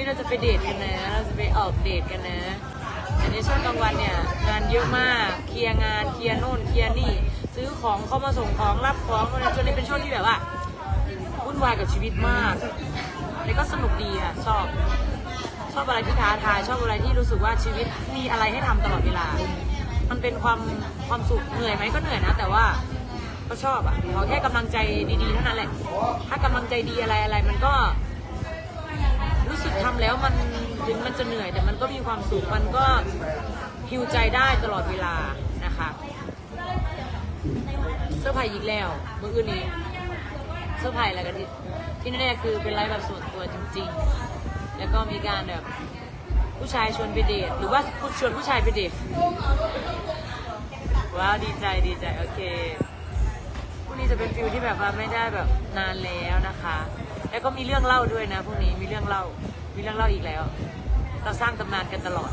นี่เราจะไปเดทกันนะเราจะไปออกเดทกันนะแต่ในช่วงกลางวันเนี่ยงานเยอะมากเคลียร์งานเคลียร์โน่นเคลียร์นี่ซื้อของเข้ามาส่งของรับของจนนี้เป็นช่วงที่แบบว่าวุ่นวายกับชีวิตมากแล้วก็สนุกดีค่ะชอบอะไรที่ท้าทายชอบอะไรที่รู้สึกว่าชีวิตมีอะไรให้ทำตลอดเวลามันเป็นความสุขเหนื่อยไหมก็เหนื่อยนะแต่ว่าก็ชอบอ่ะขอแค่กำลังใจดีๆเท่านั้นแหละถ้ากำลังใจดีอะไรมันก็รู้สึกทำแล้วมันถึงมันจะเหนื่อยแต่มันก็มีความสุขมันก็ฮิวใจได้ตลอดเวลานะคะเซอร์ไพรส์อีกแล้วเมื่อคืนนี้เซอร์ไพรส์อะไรกันที่แน่ๆคือเป็นไลฟ์แบบส่วนตัวจริงๆแล้วก็มีการแบบผู้ชายชวนไปเดทหรือว่าชวนผู้ชายไปเดทว้าวดีใจโอเคพรุ่งนี้จะเป็นฟิลที่แบบว่าไม่ได้แบบนานแล้วนะคะแล้วก็มีเรื่องเล่าด้วยนะพรุ่งนี้มีเรื่องเล่าอีกแล้วเราสร้างตำนานกันตลอด